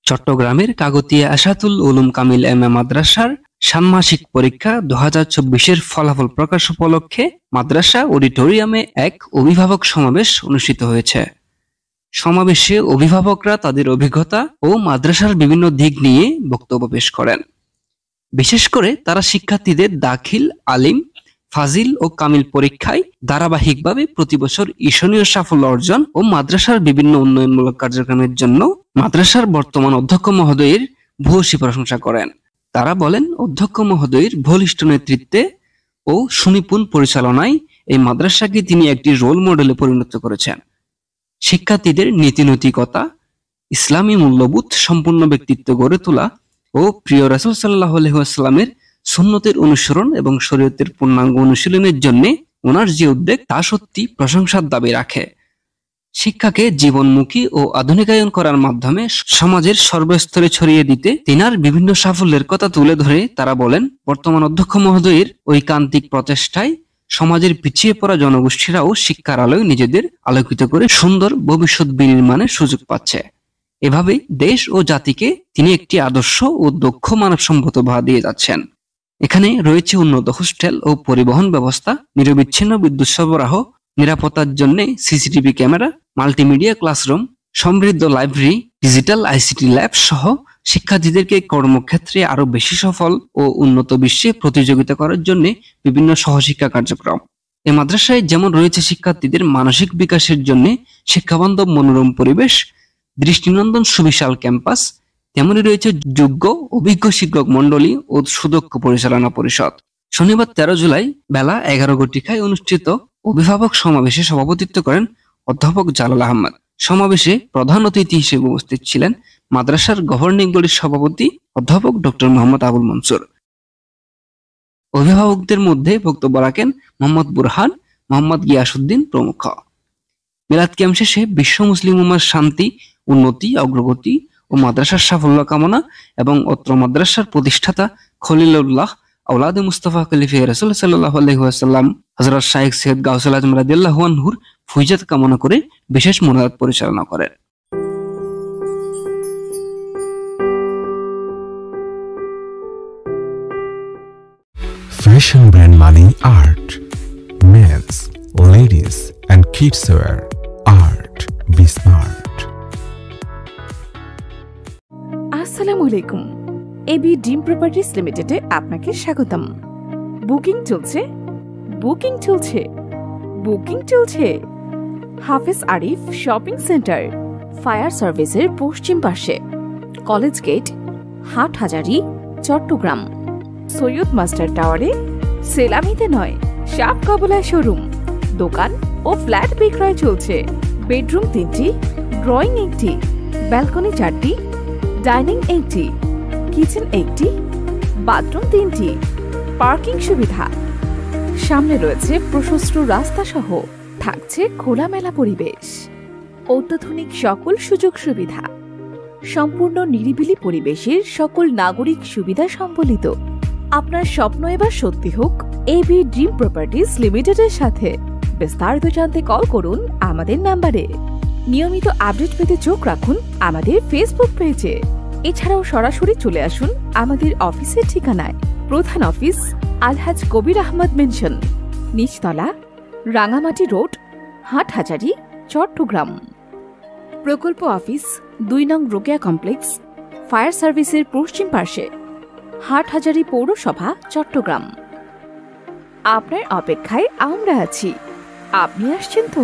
চট্টগ্রামের কাগতিয়া আশাতুল উলুম কামিল এম.এ মাদ্রাসার ষান্মাসিক পরীক্ষা 2024-এর ফলাফল প্রকাশ উপলক্ষে মাদ্রাসা অডিটোরিয়ামে এক অভিভাবক সমাবেশ অনুষ্ঠিত হয়েছে। সমাবেশে অভিভাবকরা তাদের অভিজ্ঞতা ও মাদ্রাসার বিভিন্ন দিক নিয়ে বক্তব্য পেশ করেন। বিশেষ করে তারা শিক্ষার্থীদের দাখিল, আলিম, ফাজিল ও কামিল পরীক্ষায় ধারাবাহিকভাবে প্রতিবছর ঈর্ষণীয় সাফল্য অর্জন ও মাদ্রাসার বিভিন্ন উন্নয়নমূলক কার্যক্রমের জন্য মাদ্রাসার বর্তমান অধ্যক্ষ মহোদয়ের ভূয়সী প্রশংসা করেন। তারা বলেন, অধ্যক্ষ মহোদয়ের বলিষ্ঠ নেতৃত্বে ও সুনিপুণ পরিচালনায় এই মাদ্রাসাকে তিনি একটি রোল মডেলে পরিণত করেছেন। শিক্ষার্থীদের নীতিনৈতিকতা, ইসলামী মূল্যবোধ সম্পূর্ণ ব্যক্তিত্ব গড়ে তোলা ও প্রিয় রাসূল সাল্লাল্লাহু আলাইহি ওয়াসাল্লামের সুন্নতের অনুসরণ এবং শরীয়তের পূর্ণাঙ্গ অনুশীলনের জন্য ওনার যে উদ্যোগ তা সত্যি প্রশংসার দাবি রাখে। শিক্ষাকে জীবনমুখী ও আধুনিকায়ন করার মাধ্যমে সমাজের সর্বস্তরে ছড়িয়ে দিতে তিনার বিভিন্ন সাফল্যের কথা তুলে ধরে তারা বলেন, বর্তমান অধ্যক্ষ মহোদয়ের ঐকান্তিক প্রচেষ্টায় সমাজের পিছিয়ে পড়া জনগোষ্ঠীরাও শিক্ষার আলোয় নিজেদের আলোকিত করে সুন্দর ভবিষ্যৎ বিনির্মাণের সুযোগ পাচ্ছে। এভাবে দেশ ও জাতিকে তিনি একটি আদর্শ ও দক্ষ মানব সম্পদ উপহার দিয়ে যাচ্ছেন। এখানে রয়েছে উন্নত হোস্টেল ও পরিবহন ব্যবস্থা, নিরবিচ্ছিন্ন বিদ্যুৎ সরবরাহ, নিরাপত্তার জন্য সিসিটিভি ক্যামেরা, মাল্টিমিডিয়া ক্লাসরুম, সমৃদ্ধ লাইব্রেরি, ডিজিটাল আইসিটি ল্যাব সহ শিক্ষার্থীদেরকে কর্মক্ষেত্রে আরো বেশি সফল ও উন্নত বিশ্বে প্রতিযোগিতা করার জন্য বিভিন্ন সহশিক্ষা কার্যক্রম। এই মাদ্রাসায় যেমন রয়েছে শিক্ষার্থীদের মানসিক বিকাশের জন্য শিক্ষাবান্ধব মনোরম পরিবেশ, দৃষ্টিনন্দন সুবিশাল ক্যাম্পাস, তেমনি রয়েছে যোগ্য অভিজ্ঞ শিক্ষক মন্ডলী ও সুদক্ষ পরিচালনা পরিষদ। শনিবার 13 জুলাই বেলা 11 ঘটিকায় অনুষ্ঠিত অভিভাবক সমাবেশে সভাপতিত্ব করেন অধ্যাপক জালাল আহমদ। সমাবেশে প্রধান অতিথি হিসেবে উপস্থিত ছিলেন মাদ্রাসার গভর্নিং বডির সভাপতি অধ্যাপক ডক্টর মোহাম্মদ আবুল মনসুর। অভিভাবকদের মধ্যে বক্তব্য রাখেন মোহাম্মদ বুরহান, মোহাম্মদ গিয়াসউদ্দিন প্রমুখ। মিলাদ ক্যাম্প শেষে বিশ্ব মুসলিম উম্মার শান্তি, উন্নতি, অগ্রগতি ও মাদ্রাসার সাফল্য কামনা এবং অত্র মাদ্রাসার প্রতিষ্ঠাতা খলিলুল্লাহ আওলাদে মুস্তাফা খলিফা রাসূল সাল্লাল্লাহু আলাইহি ওয়াসাল্লাম হযরত শাইখ সৈয়দ গাউসুল আজম রাদিয়াল্লাহু আনহুর ফয়জাত কামনা করে বিশেষ মোনাজাত পরিচালনা করেন। Fashion brand Mani Art, men's, ladies and kids wear. Art, be smart. আসসালামু আলাইকুম। এবি ড্রিম প্রপার্টিজ লিমিটেডে আপনাকে স্বাগতম। বুকিং চলছে। হাফেজ আরিফ শপিং সেন্টার, ফায়ার সার্ভিসের পশ্চিম পাশে, college gate, Hathazari, Chittagong. Syed master টাওয়ারে সেলামিতে নয়, শাপ কাবলায় শোরুম, দোকান ও ফ্ল্যাট বিক্রয় চলছে। বেডরুম 3টি, ড্রয়িং 1টি, ব্যালকনি 4টি, ডাইনিং 1টি, কিচেন 1টি, বাথরুম 3টি, পার্কিং সুবিধা। সামনে রয়েছে প্রশস্ত রাস্তা সহ থাকছে খোলামেলা পরিবেশ, অত্যাধুনিক সকল সুযোগ সুবিধা, সম্পূর্ণ নিরিবিলি পরিবেশের সকল নাগরিক সুবিধা সম্বলিত। আপনার স্বপ্ন এবার সত্যি হোক এবি ড্রিম প্রপার্টিজ লিমিটেডের সাথে। বিস্তারিত জানতে কল করুন আমাদের নাম্বারে। নিয়মিত আপডেট পেতে চোখ রাখুন আমাদের ফেসবুক পেজে। এছাড়াও সরাসরি চলে আসুন আমাদের অফিসের ঠিকানায়। প্রধান অফিস আলহাজ কবির আহমদ মেনশন, নিচতলা, রাঙামাটি রোড, হাটহাজারী, চট্টগ্রাম। প্রকল্প অফিস 2 নং রোকেয়া কমপ্লেক্স, ফায়ার সার্ভিসের পশ্চিম পাশে, হাটহাজারী পৌরসভা, চট্টগ্রাম। আপনার অপেক্ষায় আমরা আছি। আপনি আসছেন তো?